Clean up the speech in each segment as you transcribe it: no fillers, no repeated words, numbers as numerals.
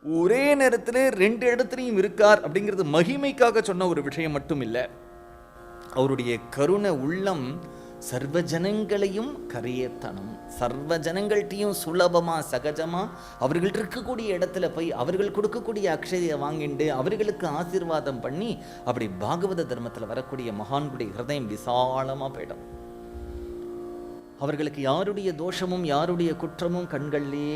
ஒரே நேரத்தில் 2 இடத்துலையும் இருக்கார் அப்படிங்கிறது மகிமைக்காக சொன்ன ஒரு விஷயம் மட்டும் இல்லை. அவருடைய கருணை உள்ளம் சர்வ ஜனங்களையும் கரையத்தனம், சர்வ ஜனங்கள்கிட்டையும் சுலபமாக சகஜமாக அவர்கள்ட்ட இருக்கக்கூடிய இடத்துல போய் அவர்கள் கொடுக்கக்கூடிய அக்ஷதையை வாங்கிட்டு அவர்களுக்கு ஆசீர்வாதம் பண்ணி அப்படி பாகவத தர்மத்தில் வரக்கூடிய மகான்களுடைய ஹிருதயம் விசாலமாக போயிடும். அவர்களுக்கு யாருடைய தோஷமும் யாருடைய குற்றமும் கண்கள்லே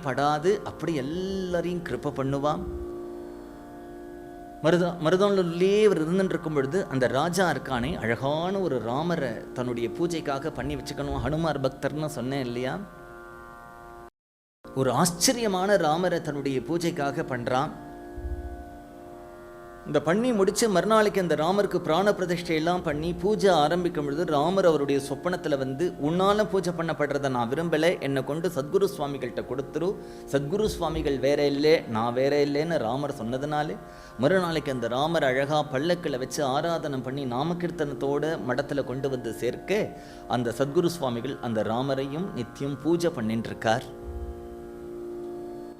படாது. அப்படி எல்லாரையும் கிருபை பண்ணுவான். மருதோனிலே இவர் இருந்துருக்கும் பொழுது அந்த ராஜா இருக்கானே, அழகான ஒரு ராமரை தன்னுடைய பூஜைக்காக பண்ணி வச்சுக்கணும். ஹனுமார் பக்தர்னு சொன்னேன் இல்லையா? ஒரு ஆச்சரியமான ராமரை தன்னுடைய பூஜைக்காக பண்ணுறான். இந்த பண்ணி முடித்து மறுநாளைக்கு அந்த ராமருக்கு பிராண பிரதிஷ்டையெல்லாம் பண்ணி பூஜை ஆரம்பிக்கும் பொழுது ராமர் அவருடைய சொப்பனத்தில் வந்து, உன்னால் பூஜை பண்ணப்படுறதை நான் விரும்பலை, என்னை கொண்டு சத்குரு சுவாமிகள்கிட்ட கொடுத்துரு, சத்குரு சுவாமிகள் வேற இல்லை நான் வேற இல்லைன்னு ராமர் சொன்னதுனாலே மறுநாளைக்கு அந்த ராமர் அழகாக பல்லக்கில் வச்சு ஆராதனை பண்ணி நாமகீர்த்தனத்தோடு மடத்தில் கொண்டு வந்து சேர்க்க அந்த சத்குரு சுவாமிகள் அந்த ராமரையும் நித்தியம் பூஜை பண்ணிட்டு இருக்கார்.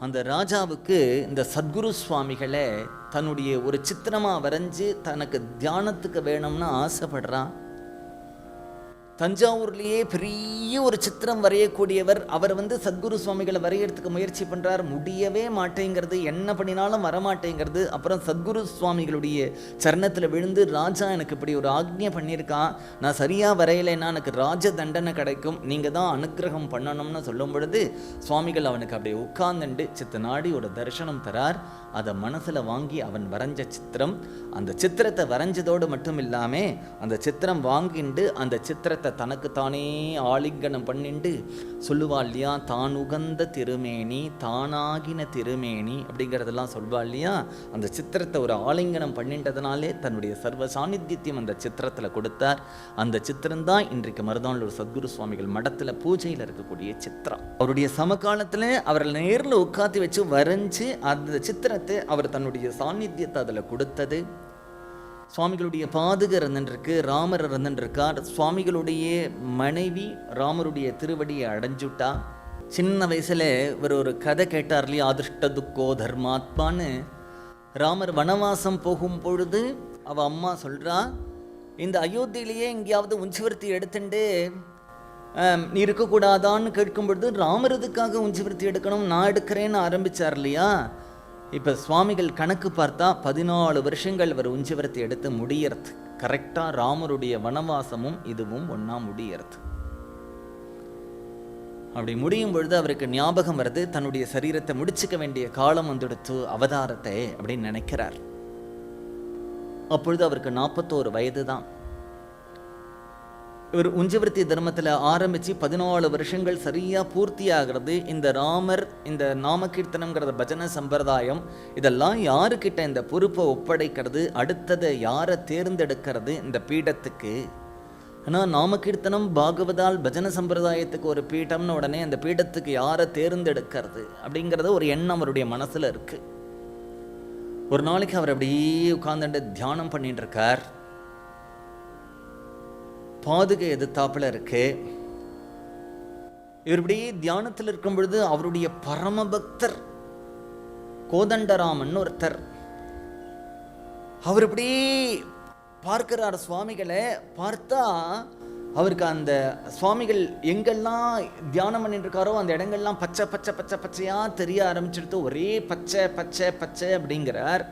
அந்த ராஜாவுக்கு இந்த சத்குரு சுவாமிகளை தன்னுடைய ஒரு சித்திரமாக வரைஞ்சி தனக்கு தியானத்துக்கு வேணும்னு ஆசைப்படுறான். தஞ்சாவூர்லேயே பெரிய ஒரு சித்திரம் வரையக்கூடியவர் அவர் வந்து சத்குரு சுவாமிகளை வரையறதுக்கு முயற்சி பண்ணுறார். முடியவே மாட்டேங்கிறது, என்ன பண்ணினாலும் வரமாட்டேங்கிறது. அப்புறம் சத்குரு சுவாமிகளுடைய சரணத்தில் விழுந்து, ராஜா எனக்கு இப்படி ஒரு ஆக்ஞை பண்ணியிருக்கான், நான் சரியாக வரையலைன்னா எனக்கு ராஜ தண்டனை கிடைக்கும், நீங்கள் தான் அனுக்கிரகம் பண்ணணும்னு சொல்லும் பொழுது சுவாமிகள் அவனுக்கு அப்படியே உட்கார்ந்துண்டு சித்த நாடி ஒரு தரிசனம் தரார். அதை மனசில் வாங்கி அவன் வரைஞ்ச சித்திரம். அந்த சித்திரத்தை வரைஞ்சதோடு மட்டும் இல்லாமல் அந்த சித்திரம் வாங்கிண்டு அந்த சித்திரத்தை தனக்குத்தானே ஆலிங்கனம் பண்ணிண்டு சொல்லுவா இல்லையா, தான் உகந்த திருமேனி தானாகின திருமேனி அப்படிங்கிறதெல்லாம் சொல்வா இல்லையா. அந்த சித்திரத்தை ஒரு ஆலிங்கனம் பண்ணின்றதுனாலே தன்னுடைய சர்வ சாநித்தியத்தையும் அந்த சித்திரத்தில் கொடுத்தார். அந்த சித்திரம்தான் இன்றைக்கு மருதானூர் சத்குரு சுவாமிகள் மடத்தில் பூஜையில் இருக்கக்கூடிய சித்திரம். அவருடைய சமகாலத்தில் அவர்கள் நேரில் உட்காந்து வச்சு வரைஞ்சி அந்த சித்திரத்தை அவர் தன்னுடைய சாநித்தியத்தை அதில் கொடுத்தது. சுவாமிகளுடைய பாதுகை இருந்துருக்கு, ராமர் இருந்துருக்கார். சுவாமிகளுடைய மனைவி ராமருடைய திருவடியை அடைஞ்சுட்டா. சின்ன வயசுல இவர் ஒரு கதை கேட்டார் இல்லையா, அதிர்ஷ்ட துக்கோ தர்மாத்மான்னு. ராமர் வனவாசம் போகும் பொழுது அவ அம்மா சொல்றா, இந்த அயோத்தியிலேயே எங்கேயாவது உஞ்சிவர்த்தி எடுத்துட்டு நீ இருக்கக்கூடாதான்னு கேட்கும் பொழுது ராமர் இதுக்காக உஞ்சிவர்த்தி எடுக்கணும், நான் எடுக்கிறேன்னு ஆரம்பிச்சார் இல்லையா. இப்போ சுவாமிகள் கணக்கு பார்த்தா 14 வருஷங்கள் அவர் உஞ்சிவரத்தை எடுத்து முடியறது. கரெக்டாக ராமருடைய வனவாசமும் இதுவும் ஒன்றா முடியறது. அப்படி முடியும் பொழுது அவருக்கு ஞாபகம் வருது, தன்னுடைய சரீரத்தை முடிச்சுக்க வேண்டிய காலம் வந்துடுத்து அவதாரத்தை அப்படின்னு நினைக்கிறார். அப்பொழுது அவருக்கு 41 வயது தான். இவர் உஞ்சவர்த்தி தர்மத்தில் ஆரம்பித்து 14 வருஷங்கள் சரியாக பூர்த்தி ஆகிறது. இந்த ராமர், இந்த நாமகீர்த்தனம்ங்கிறத பஜனை சம்பிரதாயம், இதெல்லாம் யாருக்கிட்ட இந்த பொறுப்பை ஒப்படைக்கிறது, அடுத்ததை யாரை தேர்ந்தெடுக்கிறது இந்த பீடத்துக்கு. ஆனால் நாமகீர்த்தனம் பாகவதால் பஜனை சம்பிரதாயத்துக்கு ஒரு பீடம்னு உடனே அந்த பீடத்துக்கு யாரை தேர்ந்தெடுக்கிறது அப்படிங்கிறத ஒரு எண்ணம் அவருடைய மனசில் இருக்குது. ஒரு நாளைக்கு அவர் அப்படியே உட்கார்ந்துட்டு தியானம் பண்ணிட்டு இருக்கார். பாதுகை எதிர்த்தாப்புல இருக்கு. இவர் இப்படியே தியானத்தில் இருக்கும் பொழுது அவருடைய பரமபக்தர் கோதண்டராமன் ஒருத்தர், அவர் இப்படி பார்க்கிறார் சுவாமிகளை. பார்த்தா அவருக்கு அந்த சுவாமிகள் எங்கெல்லாம் தியானம் பண்ணிட்டு இருக்காரோ அந்த இடங்கள்லாம் பச்சை பச்சை பச்சை பச்சையா தெரிய ஆரம்பிச்சிடுத்து. ஒரே பச்சை பச்சை பச்சை அப்படிங்கிறார்.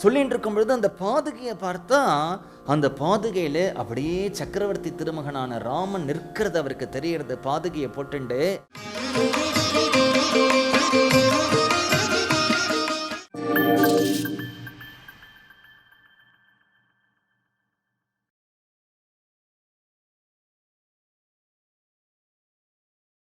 சொல்லிட்டு இருக்கும் பொழுது அந்த பாதுகையை பார்த்தா அந்த பாதுகையில் அப்படியே சக்கரவர்த்தி திருமகனான ராமன் நிற்கிறது அவருக்கு தெரியறது. பாதுகையை போட்டுண்டு